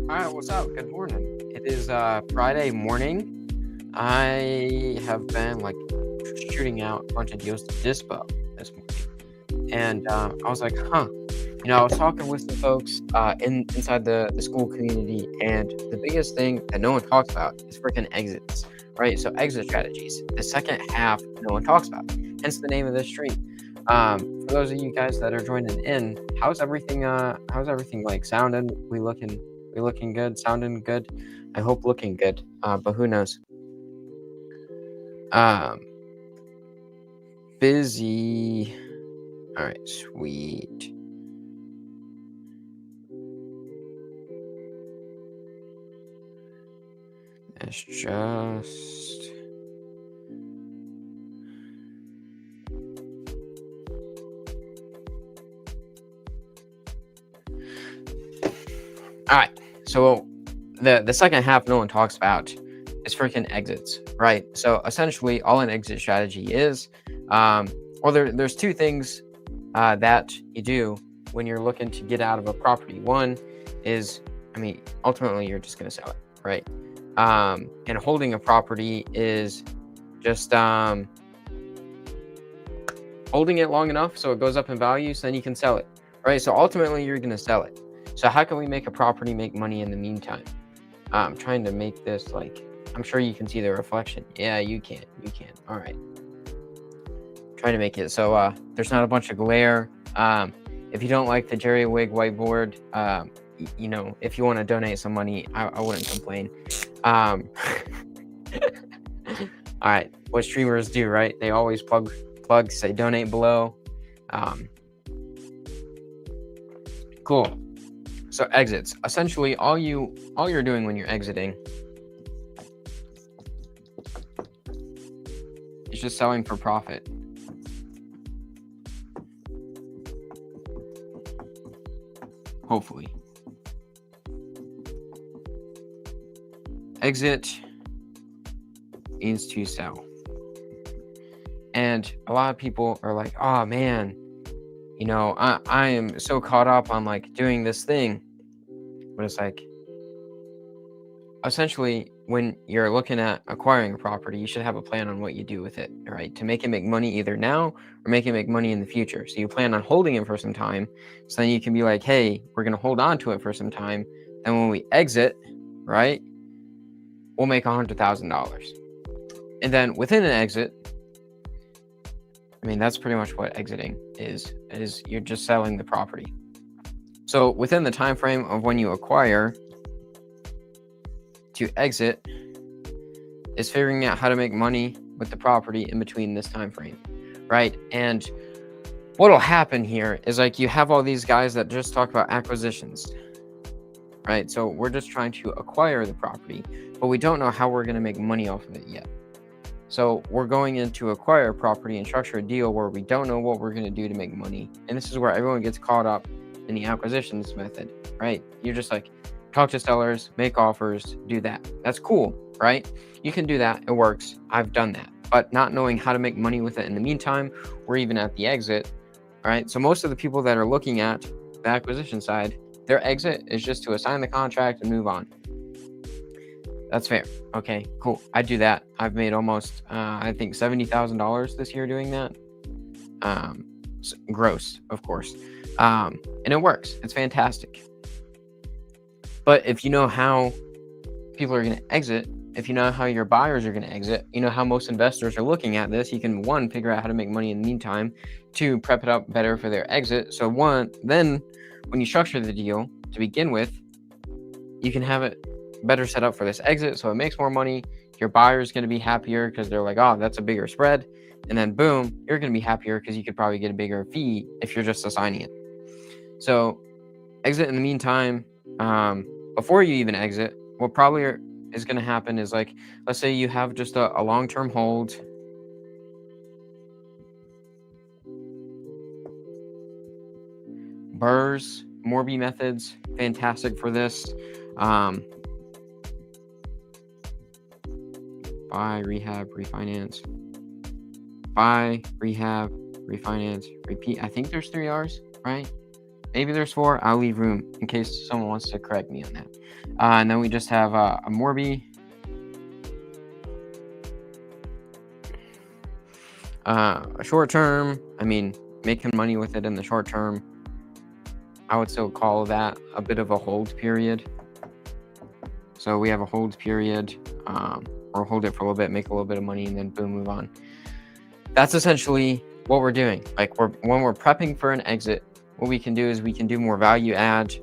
All right, what's up? Good morning. It is Friday morning. I have been shooting out a bunch of deals to Dispo this morning, and I was like, huh. I was talking with some folks inside the school community, and the biggest thing that no one talks about is freaking exits, right? So exit strategies. The second half, no one talks about. Hence the name of this stream. For those of you guys that are joining in, how's everything? Like sounding? We looking good? Sounding good? I hope looking good. But who knows? Busy. All right, sweet. It's just. All right. So the second half no one talks about is freaking exits, right? So essentially, all an exit strategy is, there's two things that you do when you're looking to get out of a property. One is, ultimately you're just going to sell it, right? And holding a property is just holding it long enough so it goes up in value, so then you can sell it, right? So ultimately you're going to sell it. So how can we make a property make money in the meantime? I'm trying to make this I'm sure you can see the reflection. Yeah, you can. All right. Trying to make it so there's not a bunch of glare. If you don't like the Jerry Wig whiteboard, if you want to donate some money, I wouldn't complain. All right, what streamers do, right? They always plug, say donate below. Cool. So exits. Essentially, all you're doing when you're exiting is just selling for profit. Hopefully. Exit means to sell. And a lot of people are like, oh man, I am so caught up on doing this thing. But it's essentially, when you're looking at acquiring a property, you should have a plan on what you do with it, right? To make it make money either now or make it make money in the future. So you plan on holding it for some time. So then you can be like, hey, we're going to hold on to it for some time. And when we exit, right, we'll make $100,000. And then within an exit, that's pretty much what exiting is you're just selling the property. So within the time frame of when you acquire to exit is figuring out how to make money with the property in between this time frame, right? And what'll happen here is you have all these guys that just talk about acquisitions, right? So we're just trying to acquire the property, but we don't know how we're going to make money off of it yet. So we're going in to acquire a property and structure a deal where we don't know what we're going to do to make money. And this is where everyone gets caught up in the acquisitions method, right? You're just talk to sellers, make offers, do that. That's cool, right? You can do that. It works. I've done that. But not knowing how to make money with it in the meantime, or even at the exit, all right? So most of the people that are looking at the acquisition side, their exit is just to assign the contract and move on. That's fair. Okay, cool. I do that. I've made almost, I think, $70,000 this year doing that. Gross, of course. And it works. It's fantastic. But if you know how people are going to exit, if you know how your buyers are going to exit, you know how most investors are looking at this, you can, one, figure out how to make money in the meantime, two, prep it up better for their exit. So then when you structure the deal to begin with, you can have it better set up for this exit so it makes more money. Your buyer is going to be happier because they're like, oh, that's a bigger spread. And then boom, you're going to be happier because you could probably get a bigger fee if you're just assigning it. So exit in the meantime, before you even exit, what probably is going to happen is let's say you have just a long-term hold. BRRRRs, Morby methods, fantastic for this. Buy, rehab, refinance. Buy, rehab, refinance, repeat. I think there's 3 R's, right? Maybe there's 4. I'll leave room in case someone wants to correct me on that. And then we just have a Morby. A short term, I mean, making money with it in the short term, I would still call that a bit of a hold period. So we have a hold period, or hold it for a little bit, make a little bit of money, and then boom, move on. That's essentially what we're doing. Like when we're prepping for an exit, what we can do is we can do more value add,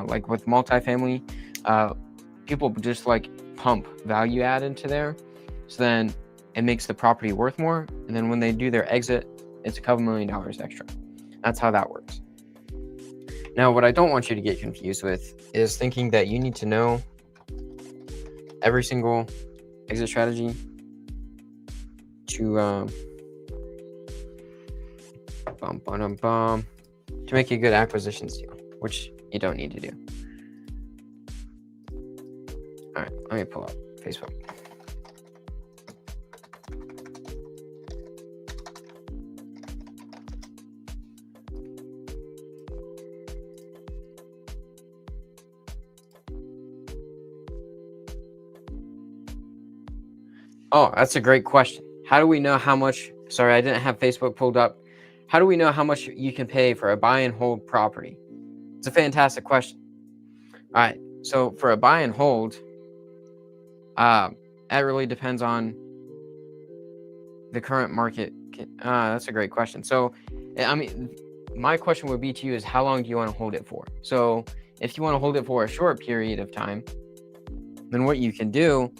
like with multifamily. People just like pump value add into there, so then it makes the property worth more, and then when they do their exit, it's a couple $1 million extra. That's how that works. Now, what I don't want you to get confused with is thinking that you need to know every single exit strategy to make a good acquisitions deal, which you don't need to do. All right, let me pull up Facebook. Oh, that's a great question. How do we know how much? Sorry, I didn't have Facebook pulled up. How do we know how much you can pay for a buy and hold property? It's a fantastic question. All right, so for a buy and hold, that really depends on the current market. That's a great question. So, I mean, my question would be to you is how long do you want to hold it for? So if you want to hold it for a short period of time, then what you can do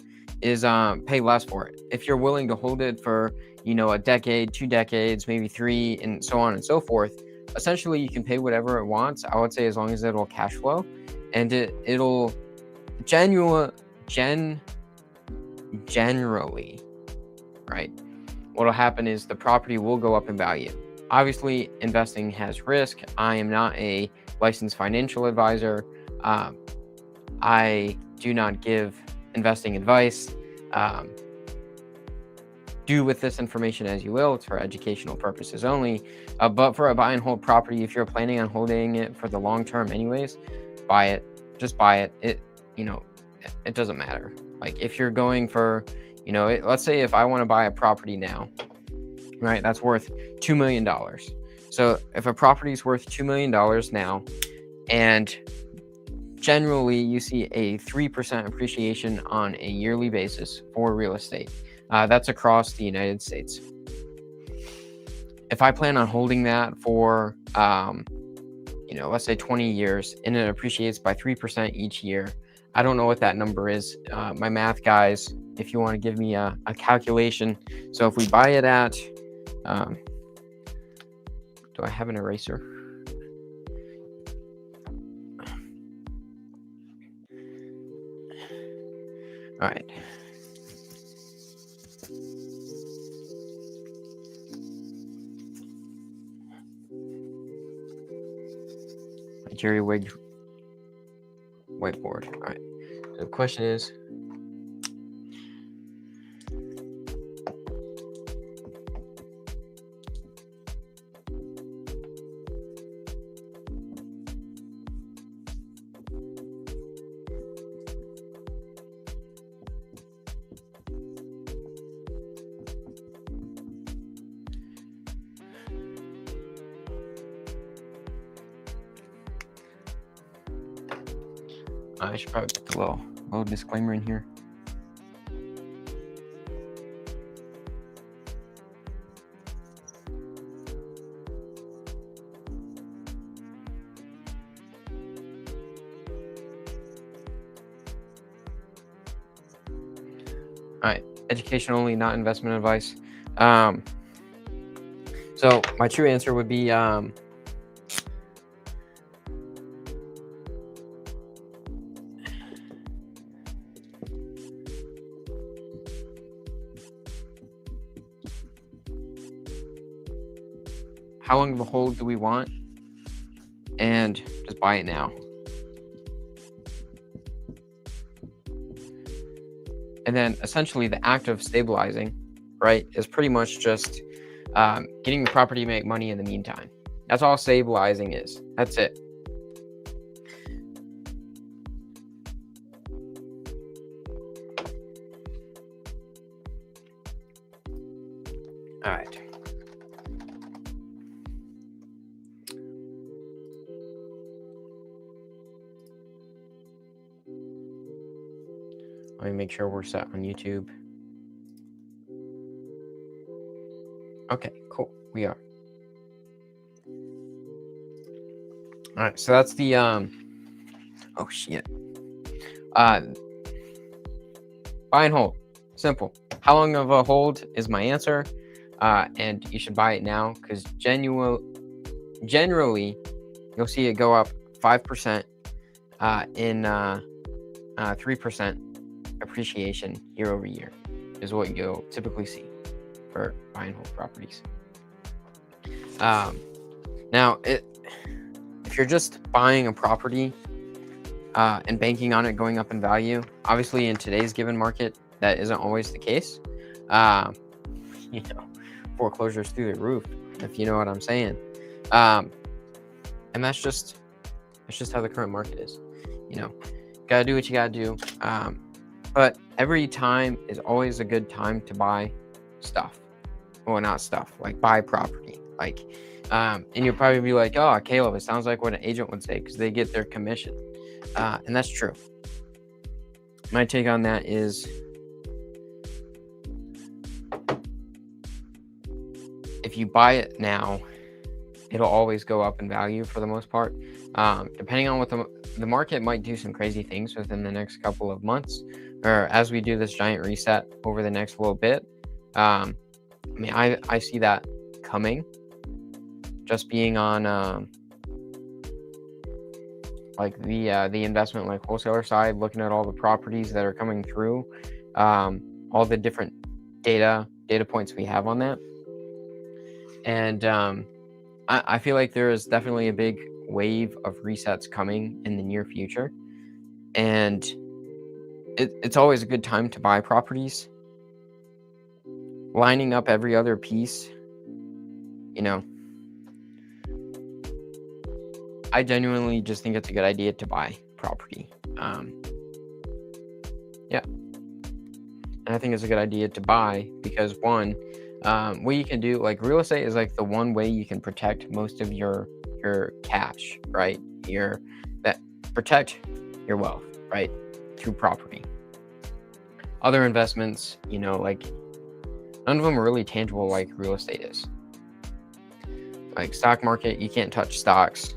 is pay less for it. If you're willing to hold it for, a decade, 2 decades, maybe 3, and so on and so forth, essentially you can pay whatever it wants. I would say as long as it'll cash flow, and it'll generally, right? What'll happen is the property will go up in value. Obviously, investing has risk. I am not a licensed financial advisor. I do not give investing advice. Do with this information as you will. It's for educational purposes only. But for a buy and hold property, if you're planning on holding it for the long term anyways, buy it. Just buy it. It doesn't matter. Like if you're going for, let's say if I want to buy a property now, right, that's worth $2 million. So if a property is worth $2 million now, and generally you see a 3% appreciation on a yearly basis for real estate, that's across the United States. If I plan on holding that for, let's say 20 years, and it appreciates by 3% each year, I don't know what that number is. My math guys, if you want to give me a calculation. So if we buy it at, do I have an eraser? All right. My Jerry Wig whiteboard. All right. So the question is, I should probably put a little disclaimer in here. All right, education only, not investment advice. So my true answer would be how long of a hold do we want? And just buy it now. And then essentially the act of stabilizing, right, is pretty much just getting the property to make money in the meantime. That's all stabilizing is. That's it. All right. Let me make sure we're set on YouTube. Okay, cool. We are. All right, so that's the oh shit. Buy and hold. Simple. How long of a hold is my answer? And you should buy it now because generally you'll see it go up 5% in 3% appreciation year over year is what you'll typically see for buy and hold properties. Now, if you're just buying a property and banking on it going up in value, obviously in today's given market, that isn't always the case. Foreclosures through the roof, if you know what I'm saying. And that's just how the current market is. Gotta do what you gotta do. But every time is always a good time to buy stuff. Well, not stuff, like buy property. And you'll probably be like, oh, Caleb, it sounds like what an agent would say because they get their commission. And that's true. My take on that is if you buy it now, it'll always go up in value for the most part. Depending on what the market might do some crazy things within the next couple of months, or as we do this giant reset over the next little bit. I see that coming. Just being on the investment wholesaler side, looking at all the properties that are coming through, all the different data points we have on that, and I feel like there is definitely a big wave of resets coming in the near future, and it's always a good time to buy properties. Lining up every other piece, I genuinely just think it's a good idea to buy property. And I think it's a good idea to buy because one, what you can do, real estate is the one way you can protect most of your cash, right? Protect your wealth, right? Through property. Other investments, none of them are really tangible like real estate is. Stock market, you can't touch stocks.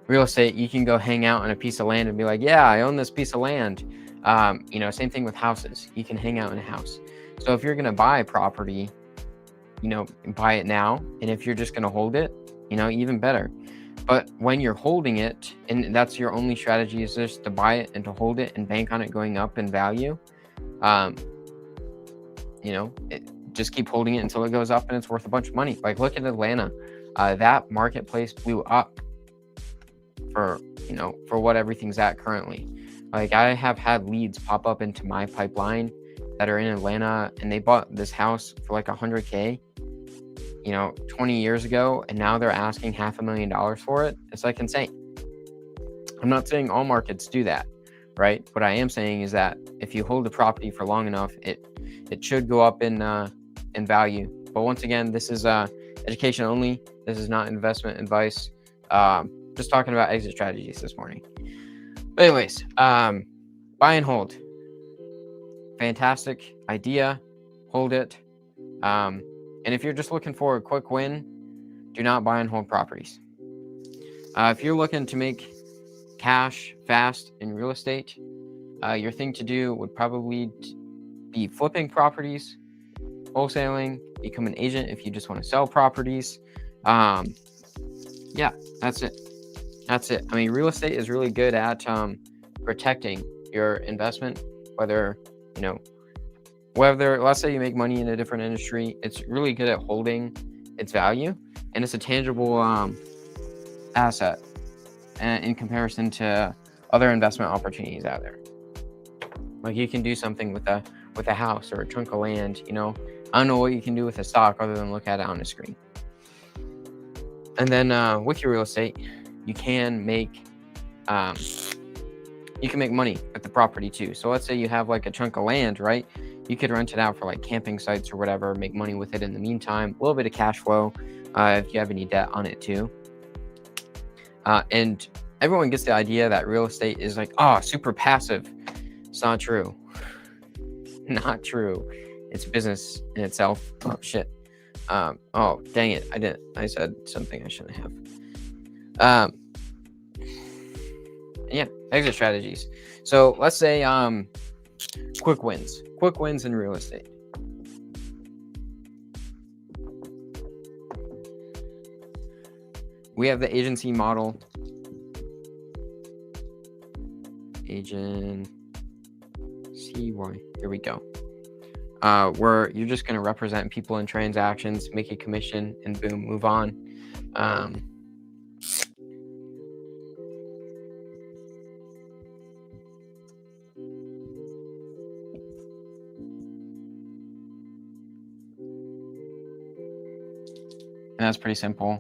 Real estate, you can go hang out on a piece of land and be like, yeah, I own this piece of land. Same thing with houses. You can hang out in a house. So if you're going to buy property, buy it now. And if you're just going to hold it, even better. But when you're holding it, and that's your only strategy is just to buy it and to hold it and bank on it going up in value, just keep holding it until it goes up and it's worth a bunch of money. Look at Atlanta. That marketplace blew up for what everything's at currently. I have had leads pop up into my pipeline that are in Atlanta, and they bought this house for $100K, 20 years ago, and now they're asking $500,000 for it. It's insane. I'm not saying all markets do that, right? What I am saying is that if you hold the property for long enough, it should go up in value. But once again, this is education only. This is not investment advice. Just talking about exit strategies this morning. But anyways, buy and hold. Fantastic idea. Hold it. And if you're just looking for a quick win, do not buy and hold properties. If you're looking to make cash fast in real estate, your thing to do would probably be flipping properties, wholesaling, become an agent if you just want to sell properties. That's it. Real estate is really good at protecting your investment, whether let's say you make money in a different industry, it's really good at holding its value, and it's a tangible asset in comparison to other investment opportunities out there. You can do something with a house or a chunk of land. I don't know what you can do with a stock other than look at it on a screen. And then with your real estate, you can make money with the property too. So let's say you have a chunk of land, right? You could rent it out for like camping sites or whatever, make money with it in the meantime, a little bit of cash flow if you have any debt on it too. And everyone gets the idea that real estate is like, oh, super passive. It's not true. Not true. It's business in itself. Oh, shit. Oh, dang it. I said something I shouldn't have. Yeah, exit strategies. So let's say quick wins in real estate. We have the agency model. Agent CY. Here we go. Where you're just going to represent people in transactions, make a commission, and boom, move on. And that's pretty simple.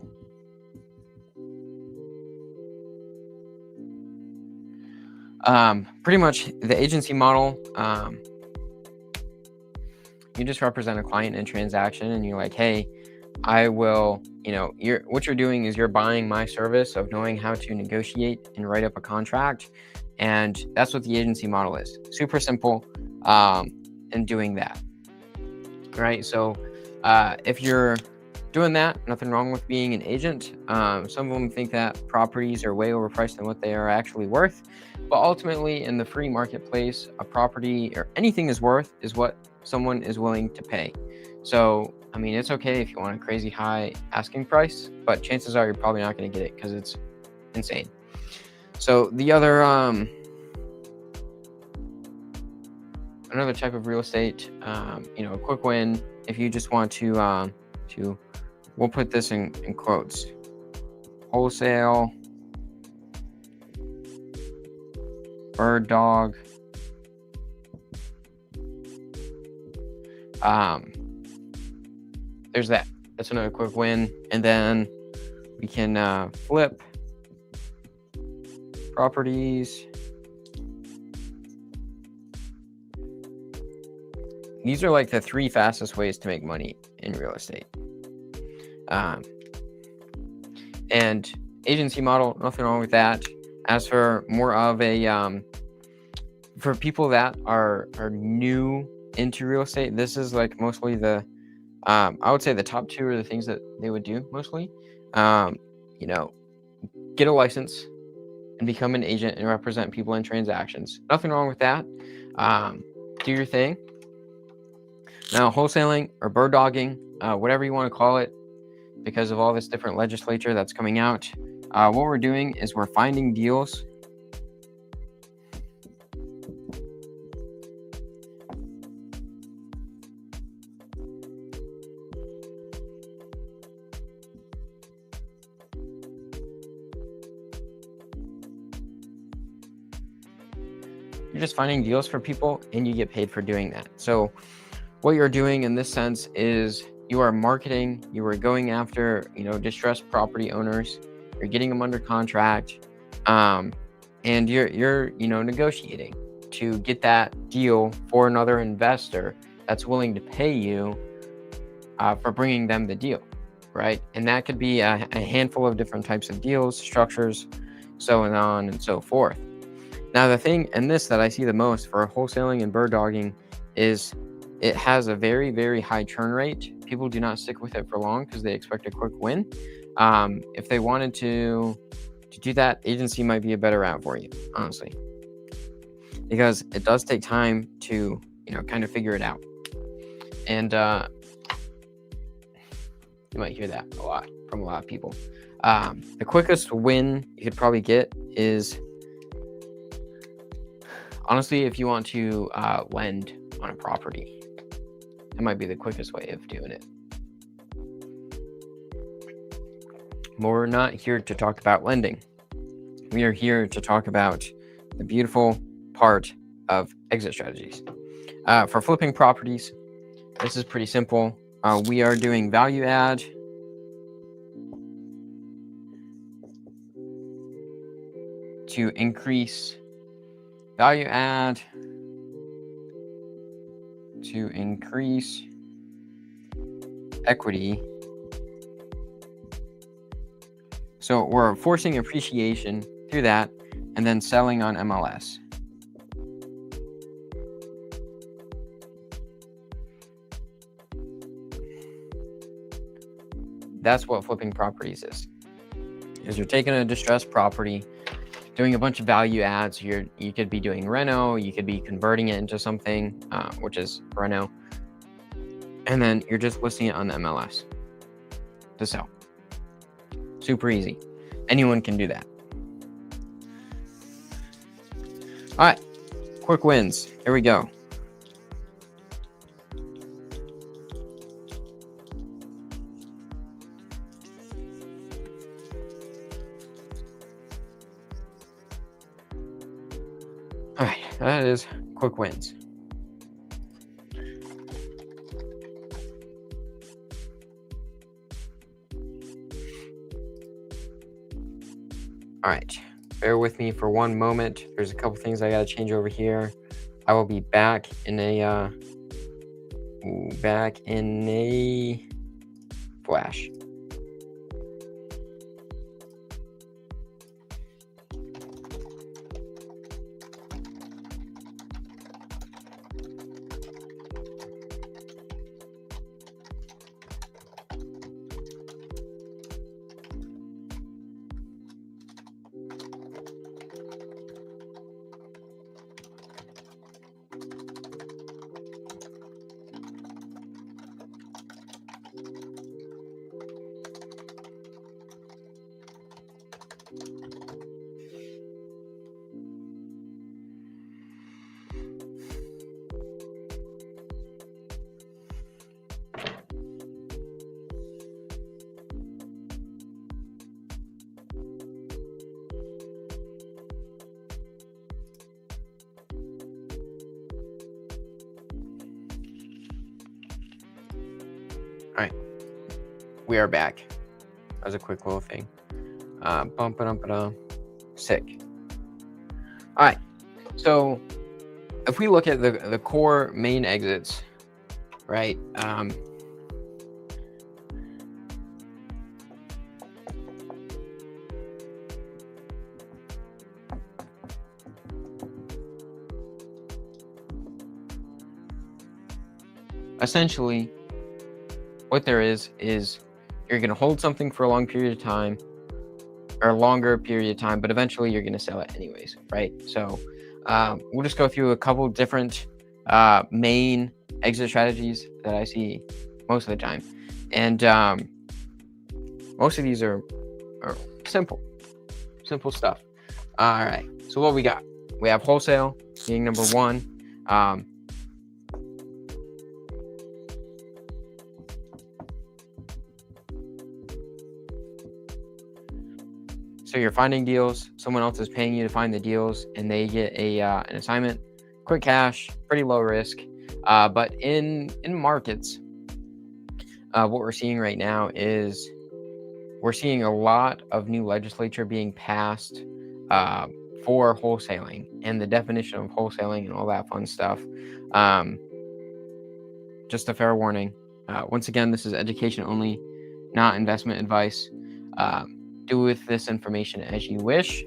Pretty much the agency model, you just represent a client in a transaction and you're like, hey, I will, what you're doing is you're buying my service of knowing how to negotiate and write up a contract. And that's what the agency model is. Super simple in doing that. Right. So if you're doing that, nothing wrong with being an agent. Some of them think that properties are way overpriced than what they are actually worth. But ultimately, in the free marketplace, a property or anything is worth is what someone is willing to pay. So, I mean, it's okay if you want a crazy high asking price, but chances are you're probably not going to get it because it's insane. So the other, another type of real estate, a quick win, if you just want to, we'll put this in quotes, wholesale, bird dog, there's that. That's another quick win. And then we can flip properties. These are like the 3 fastest ways to make money in real estate. And agency model, nothing wrong with that. As for more of a, for people that are new into real estate, this is like mostly the, I would say the top 2 are the things that they would do mostly. Get a license and become an agent and represent people in transactions. Nothing wrong with that. Do your thing. Now, wholesaling or bird dogging, whatever you want to call it, because of all this different legislature that's coming out, what we're doing is we're finding deals. You're just finding deals for people and you get paid for doing that. So what you're doing in this sense is you are marketing, you are going after, distressed property owners, you're getting them under contract, and you're negotiating to get that deal for another investor that's willing to pay you for bringing them the deal, right? And that could be a handful of different types of deals, structures, so on and so forth. Now, the thing in this that I see the most for wholesaling and bird dogging is it has a very, very high churn rate. People do not stick with it for long because they expect a quick win. If they wanted to do that, agency might be a better route for you, honestly, because it does take time to, kind of figure it out. And you might hear that a lot from a lot of people. The quickest win you could probably get is, honestly, if you want to lend on a property. It might be the quickest way of doing it. But we're not here to talk about lending. We are here to talk about the beautiful part of exit strategies. For flipping properties, this is pretty simple. We are doing value add. To increase value add. to increase equity. So we're forcing appreciation through that and then selling on MLS. That's what flipping properties is you're taking a distressed property, doing a bunch of value adds. You could be doing reno, you could be converting it into something, which is reno, and then you're just listing it on the MLS to sell. Super easy. Anyone can do that. All right, quick wins. Here we go. All right, that is quick wins. All right, bear with me for one moment. There's a couple things I got to change over here. I will be back in a flash. All right, we are back. That was a quick little thing. Sick. All right, so if we look at the core main exits, right? Essentially, what there is you're going to hold something for a long period of time or a longer period of time, but eventually you're going to sell it anyways, right? So we'll just go through a couple different main exit strategies that I see most of the time. And most of these are simple stuff. All right, so what we got? We have wholesale being number one. So you're finding deals, someone else is paying you to find the deals, and they get an assignment, quick cash, pretty low risk. But in markets, what we're seeing right now is we're seeing a lot of new legislature being passed for wholesaling and the definition of wholesaling and all that fun stuff. Just a fair warning. Once again, this is education only, not investment advice. Do with this information as you wish.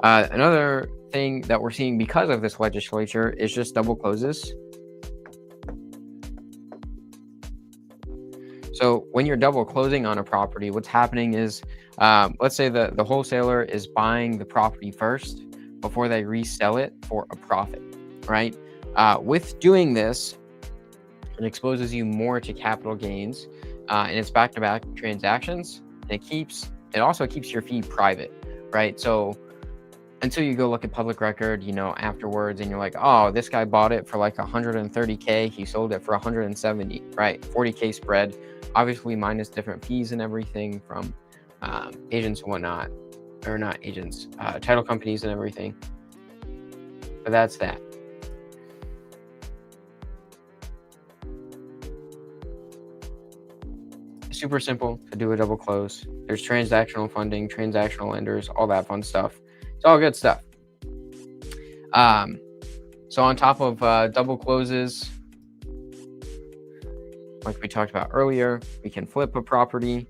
Another thing that we're seeing because of this legislature is just double closes. So when you're double closing on a property, what's happening is, let's say the wholesaler is buying the property first before they resell it for a profit, right? With doing this, it exposes you more to capital gains, and it's back-to-back transactions. And it also keeps your fee private, right? So until you go look at public record, afterwards, and you're like, oh, this guy bought it for like 130K, he sold it for 170, right? 40K spread, obviously minus different fees and everything from agents and whatnot, or not agents, title companies and everything. But that's that. Super simple to do a double close. There's transactional funding, transactional lenders, all that fun stuff. It's all good stuff. So on top of double closes, like we talked about earlier, we can flip a property.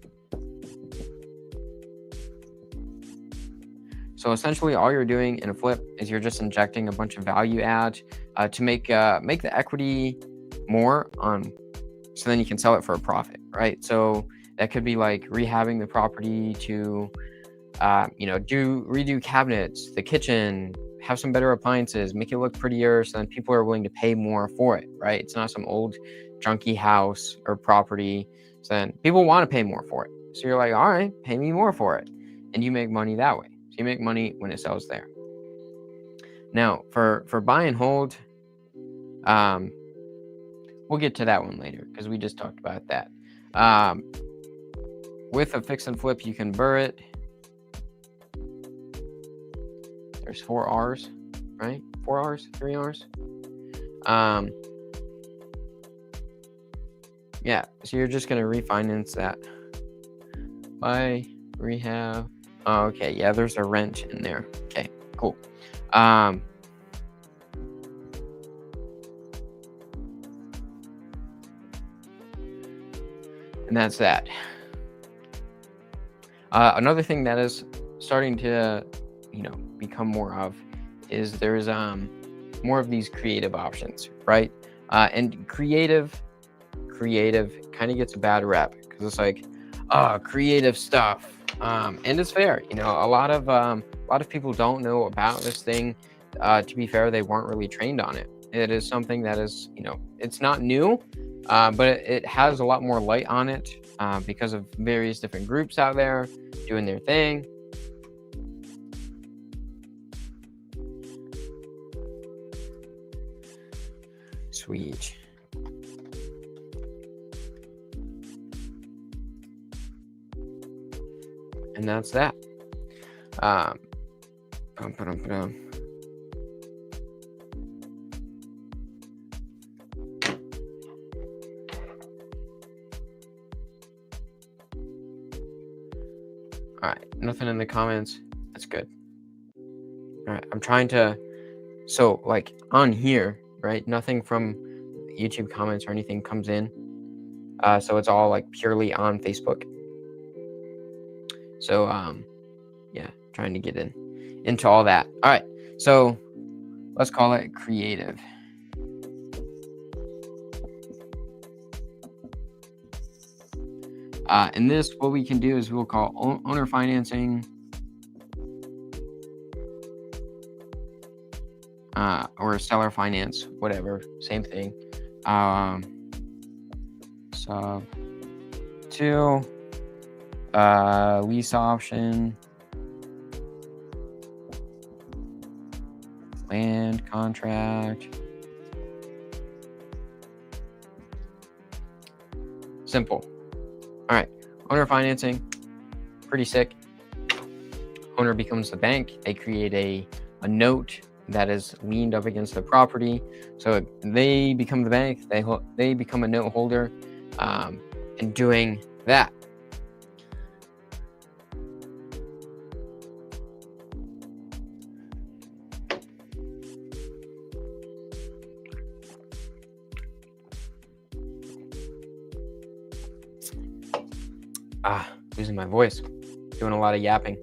So essentially all you're doing in a flip is you're just injecting a bunch of value add to make the equity more so then you can sell it for a profit, right? So that could be like rehabbing the property to redo cabinets, the kitchen, have some better appliances, make it look prettier so then people are willing to pay more for it, right? It's not some old junky house or property. So then people want to pay more for it. So you're like, all right, pay me more for it. And you make money that way. So you make money when it sells there. Now for buy and hold, we'll get to that one later because we just talked about that. With a fix and flip, you can burr it. There's 4 R's, right? 4 R's, 3 R's. Yeah, so you're just gonna refinance that. Buy, rehab. Oh, okay, yeah, there's a rent in there. Okay, cool. And that's that. Another thing that is starting to, become more of is there's more of these creative options, right? And creative kind of gets a bad rep because it's like, creative stuff. And it's fair, a lot of people don't know about this thing. To be fair, they weren't really trained on it. It is something that is, it's not new, but it has a lot more light on it because of various different groups out there doing their thing. Sweet. And that's that. All right, nothing in the comments. That's good. All right, I'm trying to, so like on here, right? Nothing from YouTube comments or anything comes in. So it's all like purely on Facebook. So, yeah, trying to get into all that. All right, so let's call it creative. And this, what we can do is we'll call owner financing, or seller finance, whatever, same thing. Sub 2, lease option, land contract. Simple. All right, owner financing, pretty sick. Owner becomes the bank. They create a note that is leaned up against the property. So they become the bank. They become a note holder, and doing that. Losing my voice, doing a lot of yapping.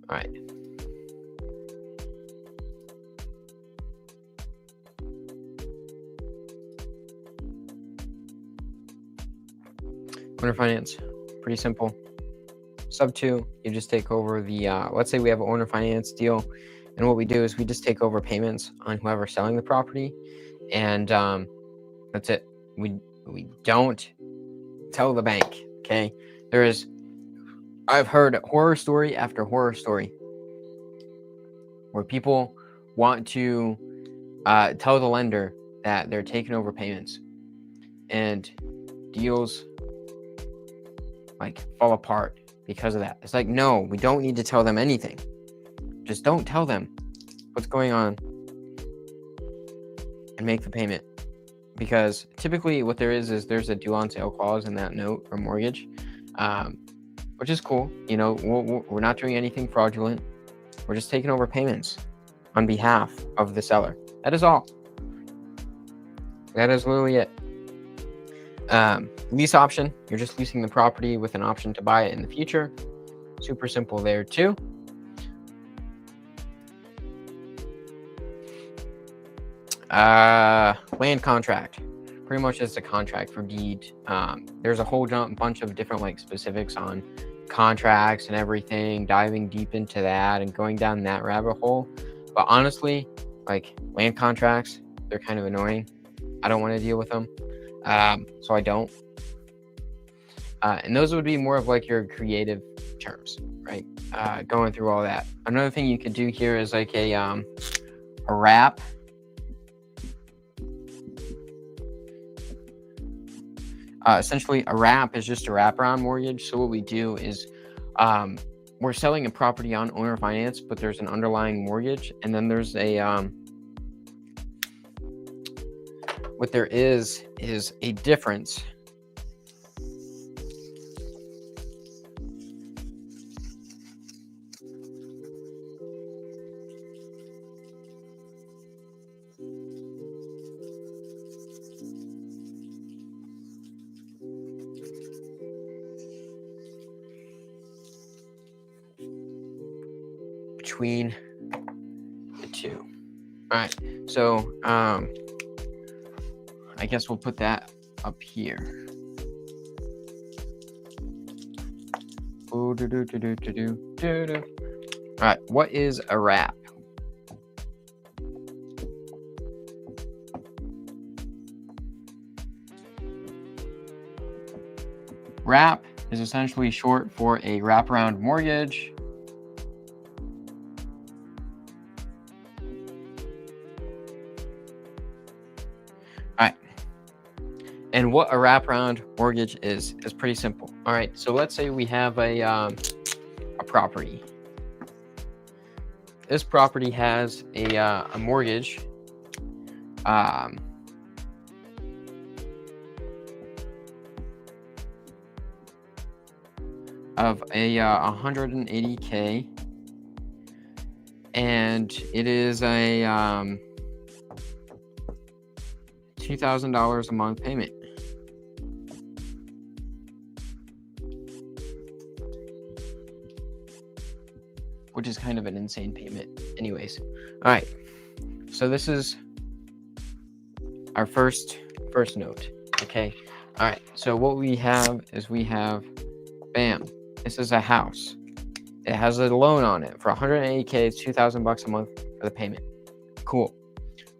All right. Owner finance, pretty simple. Sub 2, you just take over the, let's say we have an owner finance deal. And what we do is we just take over payments on whoever's selling the property. And that's it. We don't tell the bank, okay? I've heard horror story after horror story where people want to tell the lender that they're taking over payments. And deals like fall apart because of that. It's like, no, we don't need to tell them anything. Just don't tell them what's going on and make the payment. Because typically what there is there's a due on sale clause in that note or mortgage, which is cool. We're not doing anything fraudulent. We're just taking over payments on behalf of the seller. That is all. That is literally it. Lease option, you're just leasing the property with an option to buy it in the future. Super simple there too. Land contract, pretty much just a contract for deed. There's a whole bunch of different like specifics on contracts and everything, diving deep into that and going down that rabbit hole. But honestly, like land contracts, they're kind of annoying. I don't want to deal with them, so I don't. And those would be more of like your creative terms, right? Going through all that. Another thing you could do here is like a wrap. Essentially, a wrap is just a wraparound mortgage. So what we do is we're selling a property on owner finance, but there's an underlying mortgage, and then there's a what there is a difference between the two. All right, so I guess we'll put that up here. All right, what is a wrap? Wrap is essentially short for a wraparound mortgage. All right. And what a wraparound mortgage is pretty simple. All right. So let's say we have a property. This property has a mortgage of a 180K, and it is a $2,000 a month payment. Which is kind of an insane payment anyways. All right, so this is our first note. Okay, all right, so what we have is bam, this is a house. It has a loan on it for 180K. It's $2,000 a month for the payment. Cool.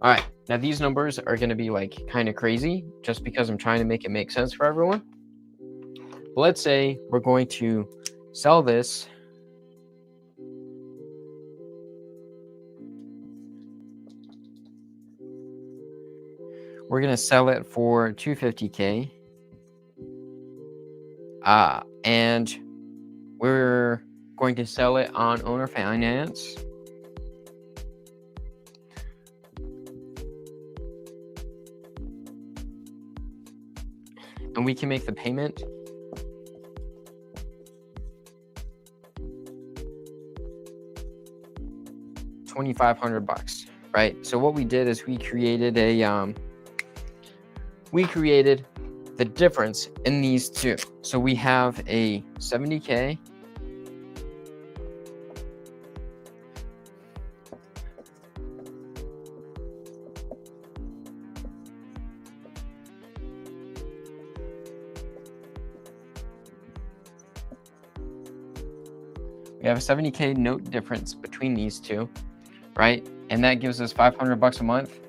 All right, now these numbers are going to be like kind of crazy just because I'm trying to make it make sense for everyone. But let's say we're going to sell this we're going to sell it for 250K. And we're going to sell it on owner finance. And we can make the payment $2,500, right? So what we did is we created the difference in these two. So we have a 70K we have a 70K note difference between these two, right? And that gives us $500 a month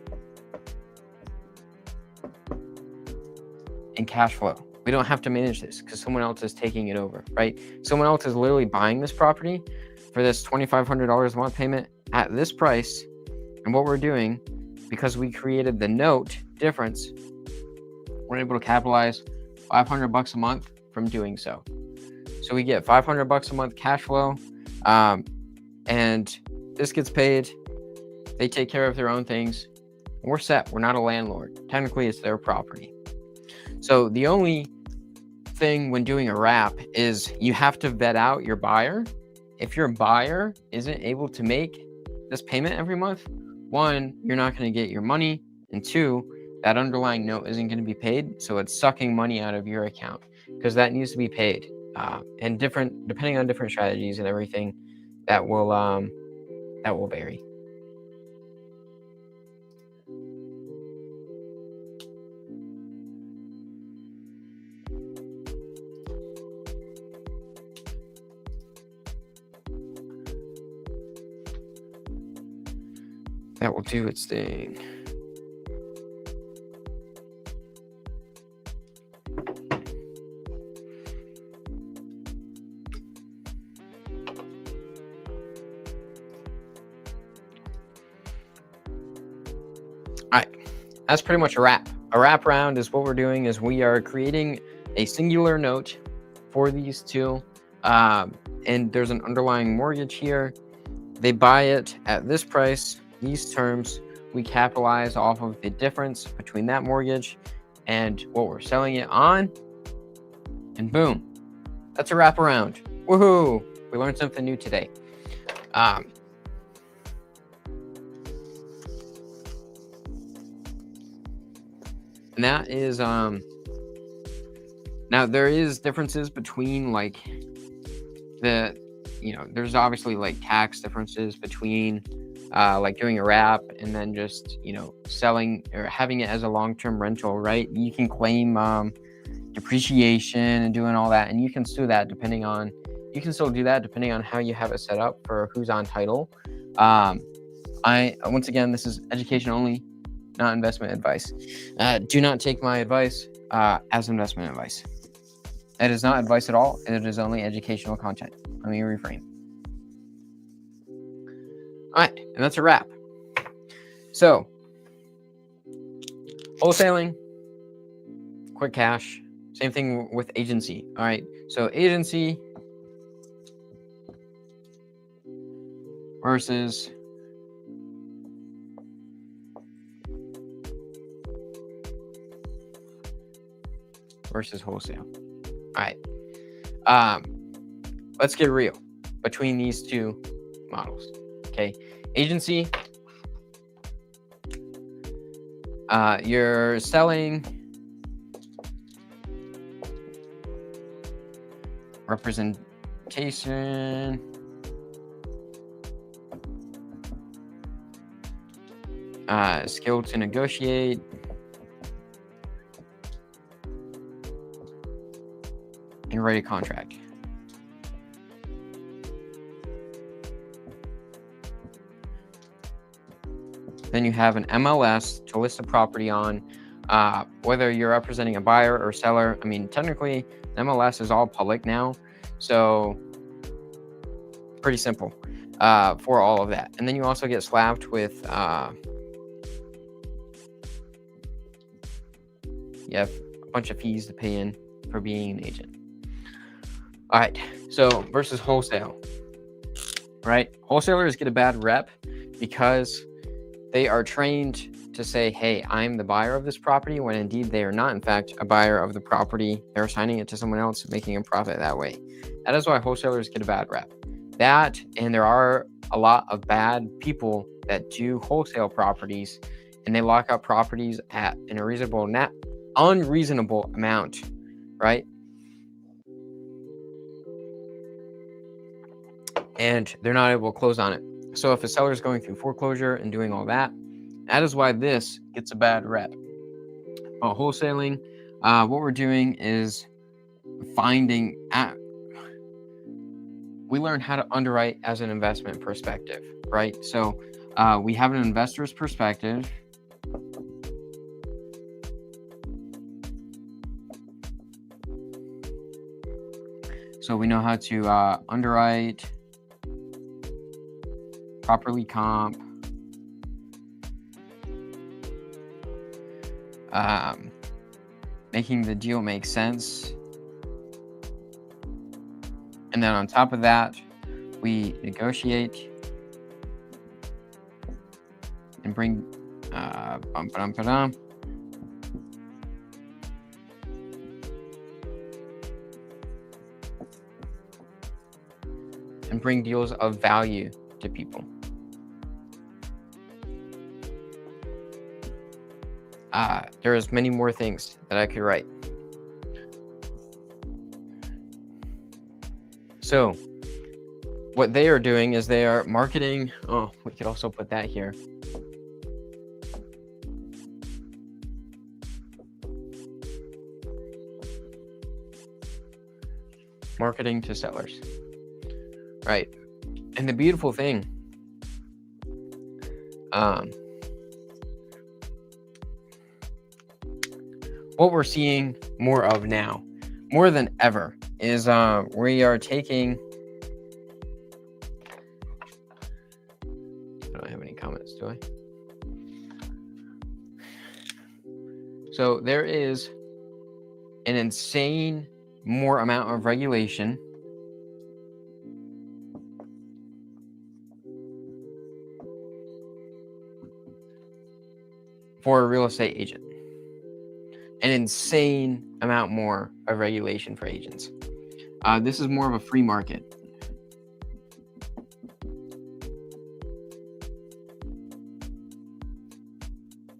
in cash flow. We don't have to manage this because someone else is taking it over, right? Someone else is literally buying this property for this $2,500 a month payment at this price. And what we're doing, because we created the note difference, we're able to capitalize $500 a month from doing so. So we get $500 a month cash flow, and this gets paid. They take care of their own things. We're set. We're not a landlord. Technically, it's their property. So the only thing when doing a wrap is you have to vet out your buyer if your buyer isn't able to make this payment every month, one, you're not going to get your money, and two, that underlying note isn't going to be paid, so it's sucking money out of your account because that needs to be paid. And depending on different strategies and everything, that will vary. That will do its thing. All right, that's pretty much a wrap. A wrap round is what we're doing is we are creating a singular note for these two, and there's an underlying mortgage here. They buy it at this price, these terms. We capitalize off of the difference between that mortgage and what we're selling it on, and boom, that's a wrap around. Woohoo! We learned something new today. And that is now there is differences between like there's obviously like tax differences between like doing a wrap and then just selling or having it as a long-term rental, right? You can claim depreciation and doing all that, and you can still do that depending on how you have it set up for who's on title. Once again, this is education only, not investment advice. Do not take my advice as investment advice. It is not advice at all. It is only educational content. Let me reframe. All right, and that's a wrap. So, wholesaling, quick cash, same thing with agency. All right, so agency versus wholesale. All right, let's get real between these two models. Okay, agency, you're selling representation, skill to negotiate, and write a contract. Then you have an MLS to list the property on, whether you're representing a buyer or seller. I mean, technically, MLS is all public now, so pretty simple for all of that. And then you also get slapped with, you have a bunch of fees to pay in for being an agent. All right, so versus wholesale, right? Wholesalers get a bad rep because they are trained to say, hey, I'm the buyer of this property, when indeed they are not, in fact, a buyer of the property. They're assigning it to someone else, making a profit that way. That is why wholesalers get a bad rep. That, and there are a lot of bad people that do wholesale properties, and they lock up properties at an unreasonable amount, right? And they're not able to close on it. So if a seller is going through foreclosure and doing all that, that is why this gets a bad rep. But wholesaling, what we're doing is we learn how to underwrite as an investment perspective, right? So we have an investor's perspective. So we know how to underwrite, properly comp, making the deal make sense. And then on top of that, we negotiate and bring and bring deals of value to people. There's many more things that I could write. So what they are doing is they are marketing. Oh, we could also put that here. Marketing to sellers, right? And the beautiful thing, what we're seeing more of now, more than ever, is we are taking. I don't have any comments, do I? So there is an insane more amount of regulation for a real estate agent. An insane amount more of regulation for agents. This is more of a free market.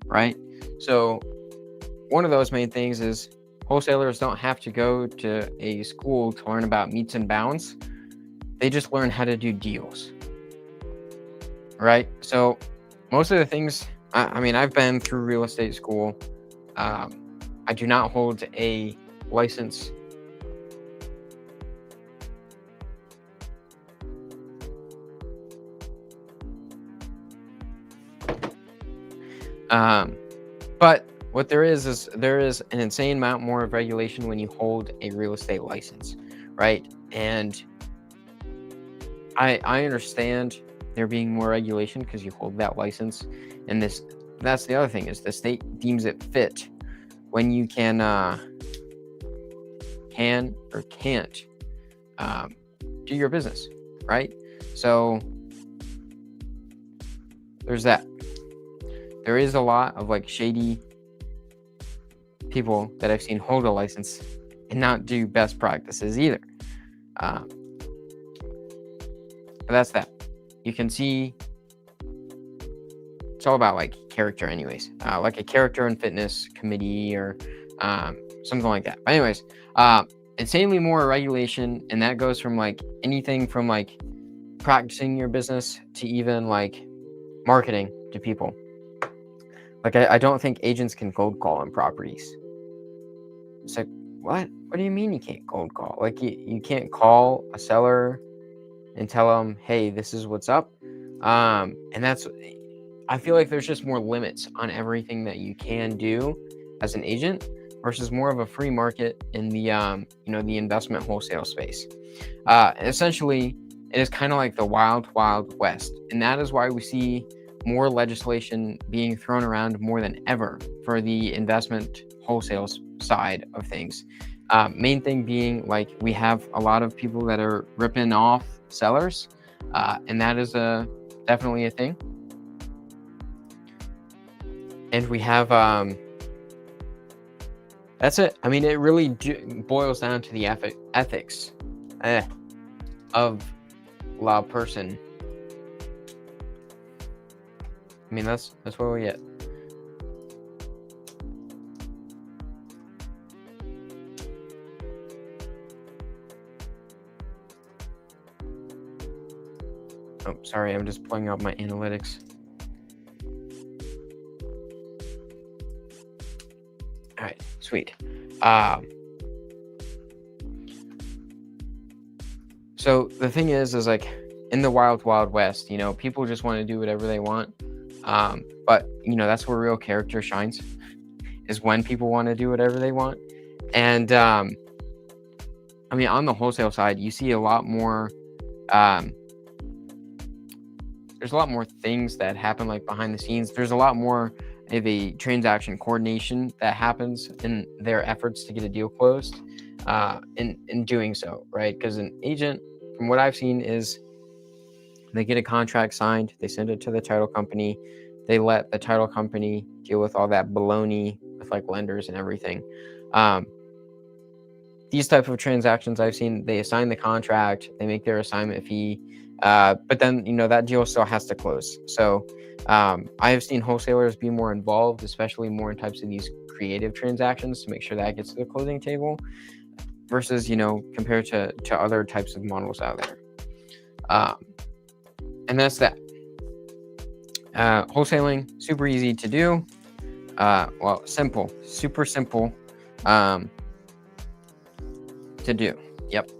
Right? So one of those main things is wholesalers don't have to go to a school to learn about meets and bounds. They just learn how to do deals. Right? So most of the things, I mean, I've been through real estate school. I do not hold a license. But what there is there is an insane amount more of regulation when you hold a real estate license, right? And I understand there being more regulation because you hold that license, and that's the other thing is the state deems it fit when you can or can't do your business, right? So there's that. There is a lot of like shady people that I've seen hold a license and not do best practices either. But that's that. You can see it's all about like character anyways, like a character and fitness committee or something like that. But anyways, insanely more regulation, and that goes from like anything from like practicing your business to even like marketing to people. Like I don't think agents can cold call on properties. It's like, what do you mean you can't cold call? Like you can't call a seller and tell them, hey, this is what's up. And that's, I feel like there's just more limits on everything that you can do as an agent versus more of a free market in the, the investment wholesale space. Essentially, it is kind of like the wild, wild west. And that is why we see more legislation being thrown around more than ever for the investment wholesale side of things. Main thing being like we have a lot of people that are ripping off sellers, and that is definitely a thing. And we have that's it. I mean, it really boils down to the ethics of law person. I mean, that's what we get. Oh, sorry, I'm just pulling up my analytics. All right, sweet. So the thing is like in the wild, wild west, people just want to do whatever they want. But that's where real character shines, is when people want to do whatever they want. And I mean, on the wholesale side, you see a lot more. There's a lot more things that happen like behind the scenes. There's a lot more of a transaction coordination that happens in their efforts to get a deal closed. In doing so, right? Because an agent, from what I've seen, is they get a contract signed, they send it to the title company, they let the title company deal with all that baloney with like lenders and everything. these type of transactions I've seen, they assign the contract, they make their assignment fee, but then that deal still has to close. So I have seen wholesalers be more involved, especially more in types of these creative transactions, to make sure that gets to the closing table, versus compared to other types of models out there. And that's that. Wholesaling, super easy to do. Well, simple, super simple to do. Yep.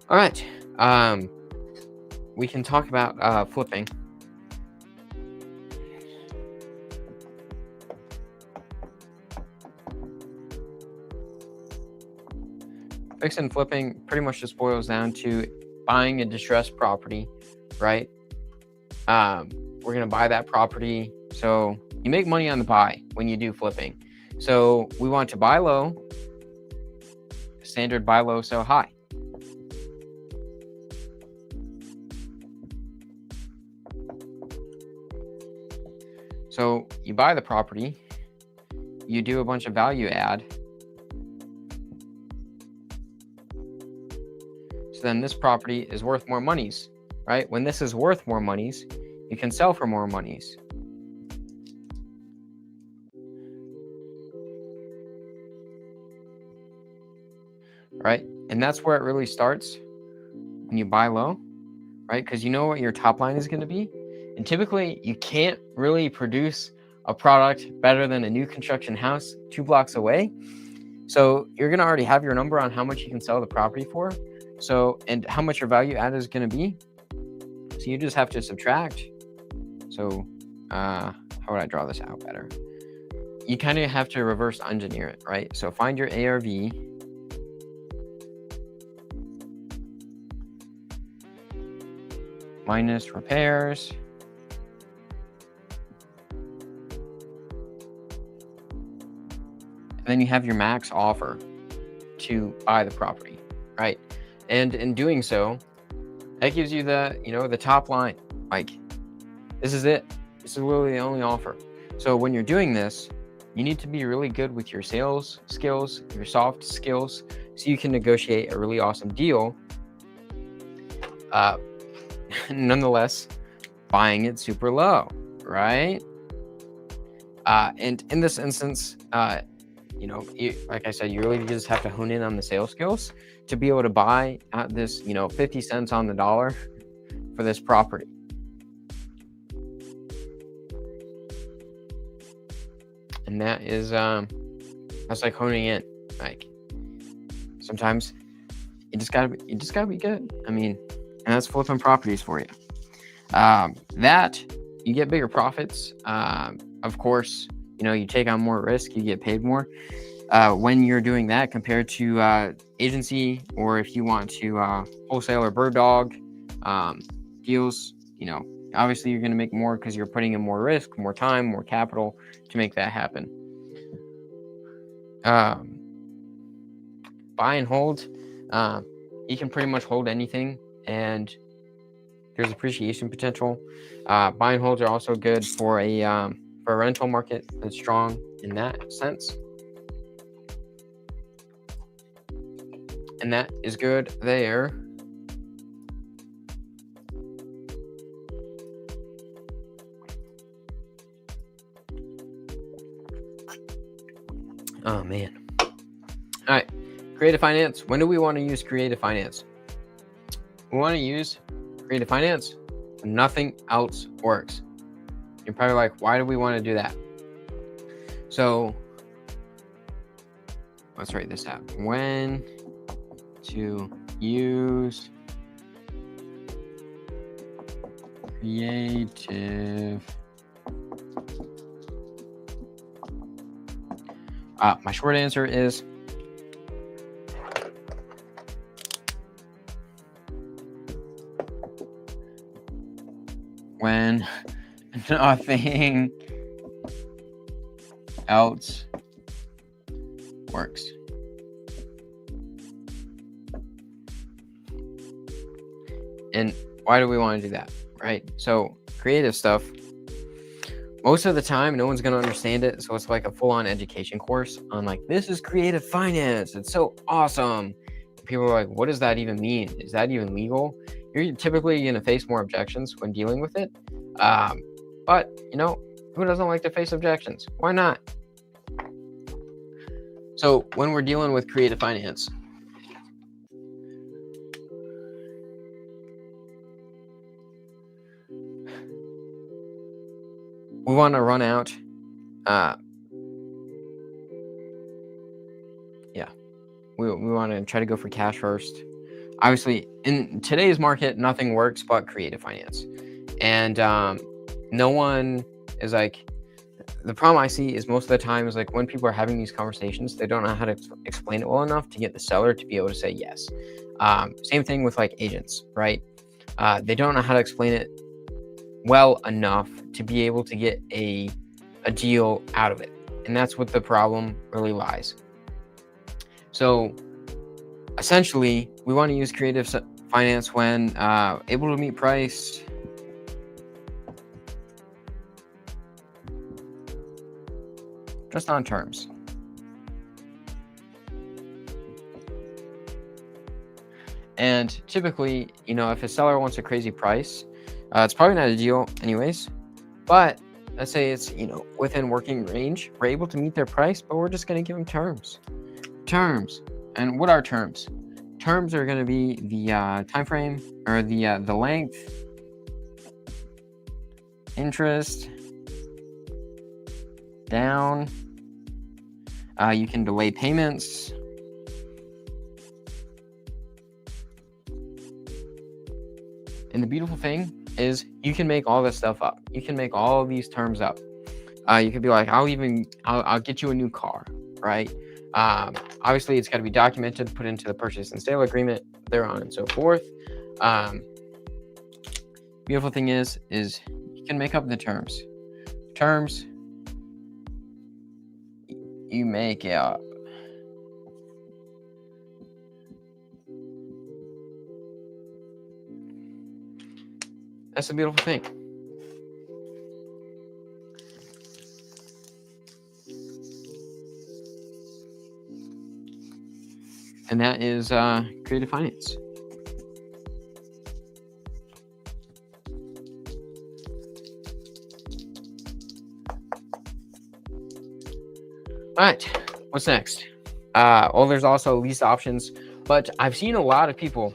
All right. We can talk about flipping. Fix and flipping pretty much just boils down to buying a distressed property, right? We're going to buy that property. So you make money on the buy when you do flipping. So we want to buy low, standard buy low, sell high. So you buy the property, you do a bunch of value add. So then this property is worth more monies, right? When this is worth more monies, you can sell for more monies. Right? And that's where it really starts when you buy low, right? Because you know what your top line is going to be. And typically you can't really produce a product better than a new construction house 2 blocks away. So you're going to already have your number on how much you can sell the property for. So, and how much your value add is going to be. So you just have to subtract. So how would I draw this out better? You kind of have to reverse engineer it, right? So find your ARV. Minus repairs. And then you have your max offer to buy the property, right? And in doing so, that gives you the, the top line. Like, this is it. This is literally the only offer. So when you're doing this, you need to be really good with your sales skills, your soft skills, so you can negotiate a really awesome deal. Nonetheless, buying it super low, right? And in this instance, like I said, you really just have to hone in on the sales skills to be able to buy at this, 50 cents on the dollar for this property. And that is, that's like honing in. Like, sometimes you just gotta be good. I mean, and that's flipping properties for you. That you get bigger profits. Of course, you take on more risk, you get paid more when you're doing that compared to agency, or if you want to wholesale or bird dog deals. Obviously you're going to make more because you're putting in more risk, more time, more capital to make that happen. Buy and hold. You can pretty much hold anything, and there's appreciation potential. Buy and holds are also good for a rental market that's strong in that sense. And that is good there. Oh, man. All right. Creative finance. When do we want to use creative finance? We want to use creative finance when nothing else works. You're probably like, why do we want to do that? So let's write this out. When to use creative. My short answer is when nothing else works. And why do we want to do that, right? So creative stuff, most of the time, no one's going to understand it. So it's like a full-on education course on like, this is creative finance. It's so awesome. People are like, what does that even mean? Is that even legal? You're typically going to face more objections when dealing with it. But, who doesn't like to face objections? Why not? So when we're dealing with creative finance, we want to run out. We want to try to go for cash first. Obviously, in today's market, nothing works but creative finance. And no one is like, the problem I see is most of the time is like when people are having these conversations, they don't know how to explain it well enough to get the seller to be able to say yes. Same thing with like agents, right? They don't know how to explain it well enough to be able to get a deal out of it. And that's what the problem really lies. So essentially, we want to use creative finance when able to meet price, just on terms. And typically, if a seller wants a crazy price, it's probably not a deal anyways. But let's say it's, within working range, we're able to meet their price, but we're just going to give them terms. And what are terms? Terms are going to be the time frame, or the length, interest, down. You can delay payments. And the beautiful thing is you can make all this stuff up. You can make all these terms up. You could be like, I'll get you a new car, right? Obviously, it's got to be documented, put into the purchase and sale agreement, thereon and so forth. Beautiful thing is you can make up the terms. Terms, you make it up. That's a beautiful thing. And that is creative finance. All right, what's next? Well, there's also lease options, but I've seen a lot of people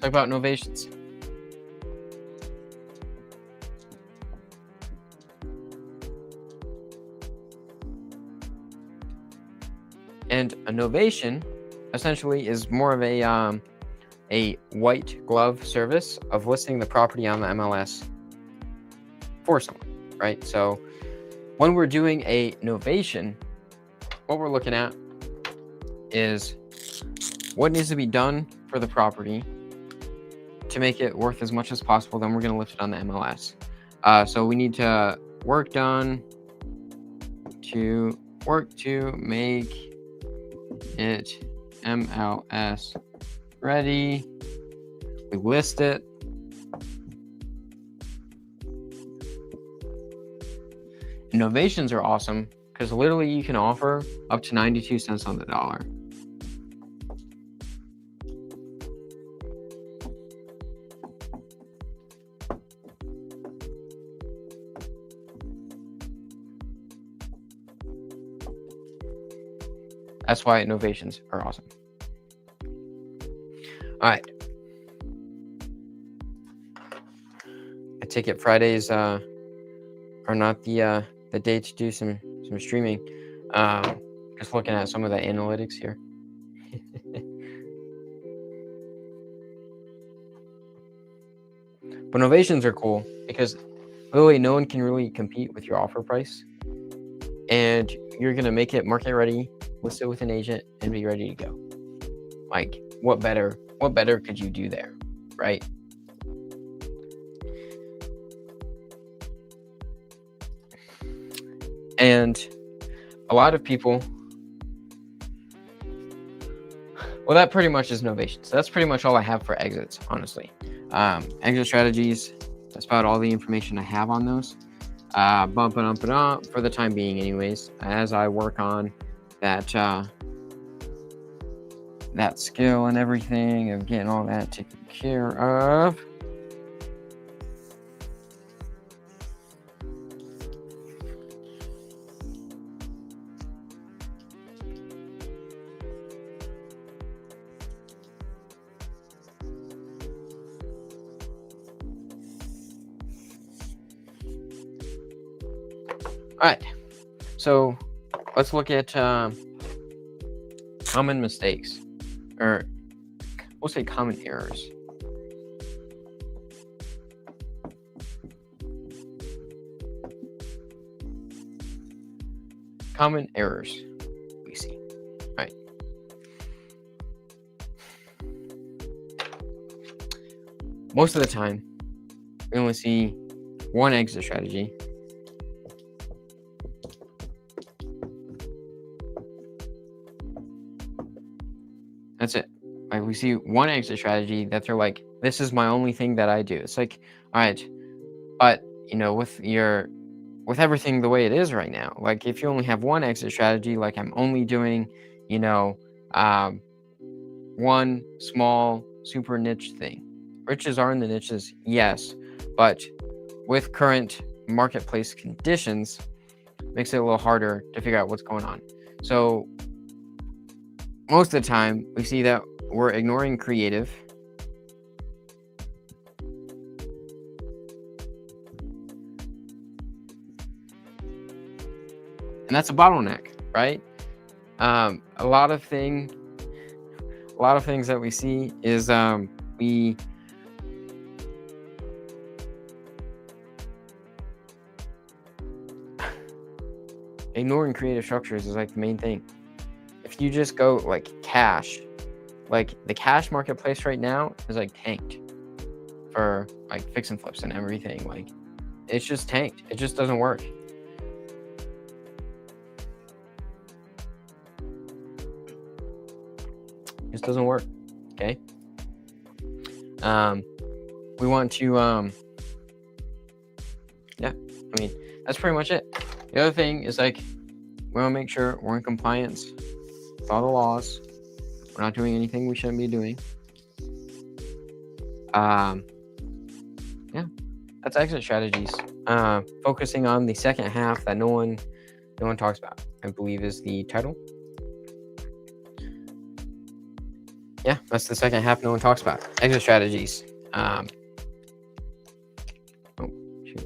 talk about novations. And a novation essentially is more of a white glove service of listing the property on the MLS for someone, right? So when we're doing a novation, what we're looking at is what needs to be done for the property to make it worth as much as possible. Then we're going to list it on the MLS. So we need to work to make it MLS ready. We list it. Innovations are awesome because literally you can offer up to 92 cents on the dollar. That's why innovations are awesome. All right. I take it Fridays are not the day to do some streaming. Just looking at some of the analytics here. But innovations are cool because literally no one can really compete with your offer price. And you're going to make it market ready, list it with an agent, and be ready to go. Like, what better could you do there, right? And a lot of people Well, that pretty much is novation. So that's pretty much all I have for exits, honestly. Exit strategies, that's about all the information I have on those. Bump it up for the time being anyways, as I work on that that skill and everything of getting all that taken care of. All right, so let's look at common mistakes, or we'll say common errors. Common errors we see. All right. Most of the time, we only see one exit strategy. That's it. Like, we see one exit strategy that they're like, this is my only thing that I do. It's like, all right, but with everything the way it is right now, like if you only have one exit strategy, like I'm only doing, one small super niche thing. Riches are in the niches, yes, but with current marketplace conditions, makes it a little harder to figure out what's going on. So most of the time, we see that we're ignoring creative. And that's a bottleneck, right? A lot of things that we see is we ignoring creative structures is like the main thing. If you just go like cash, like the cash marketplace right now is like tanked for like fix and flips and everything. Like it's just tanked. It just doesn't work. Just doesn't work. Okay. We want to yeah, I mean, that's pretty much it. The other thing is like we want to make sure we're in compliance with all the laws. We're not doing anything we shouldn't be doing. Yeah, that's exit strategies. Focusing on the second half that no one talks about, I believe is the title. Yeah, that's the second half no one talks about. Exit strategies. Oh, shoot.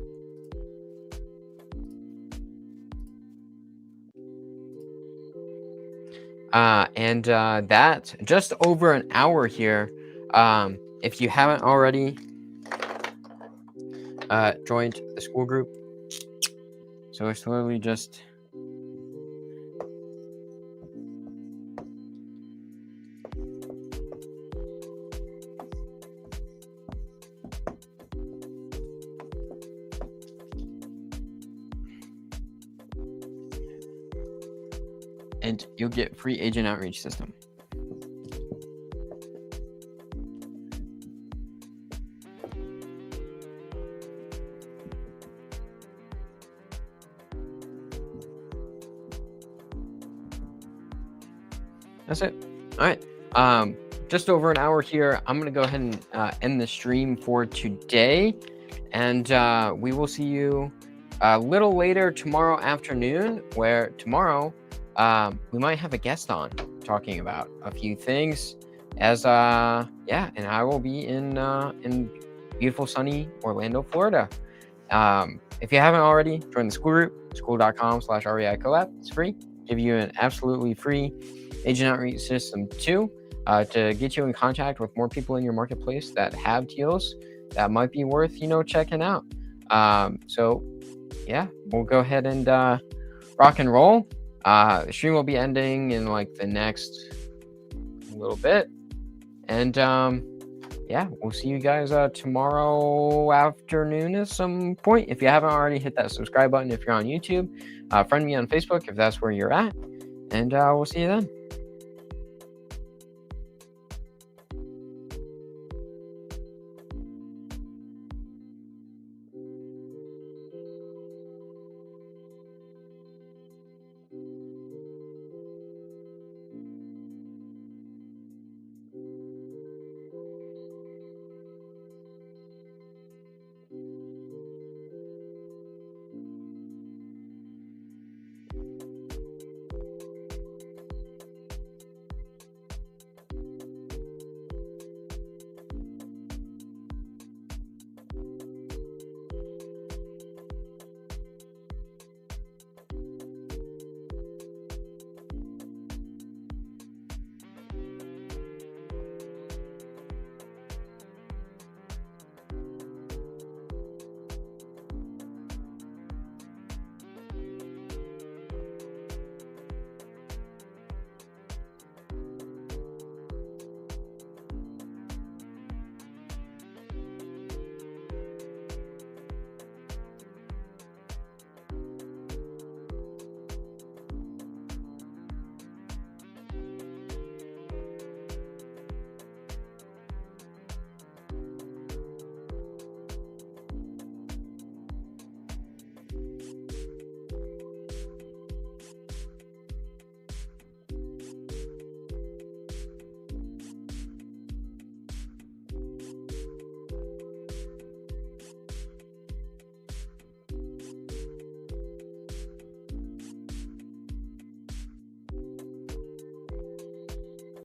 And that's just over an hour here. If you haven't already joined the school group, so it's literally just and you'll get free agent outreach system. That's it. All right. Just over an hour here. I'm going to go ahead and end the stream for today. And we will see you a little later tomorrow afternoon, where tomorrow we might have a guest on talking about a few things. And I will be in beautiful sunny Orlando, Florida. If you haven't already, join the school group, school.com/REI CoLab. It's free. Give you an absolutely free agent outreach system too, to get you in contact with more people in your marketplace that have deals that might be worth, checking out. So yeah, we'll go ahead and rock and roll. The stream will be ending in like the next little bit. And yeah, we'll see you guys tomorrow afternoon at some point. If you haven't already, hit that subscribe button if you're on YouTube. Friend me on Facebook if that's where you're at. And we'll see you then.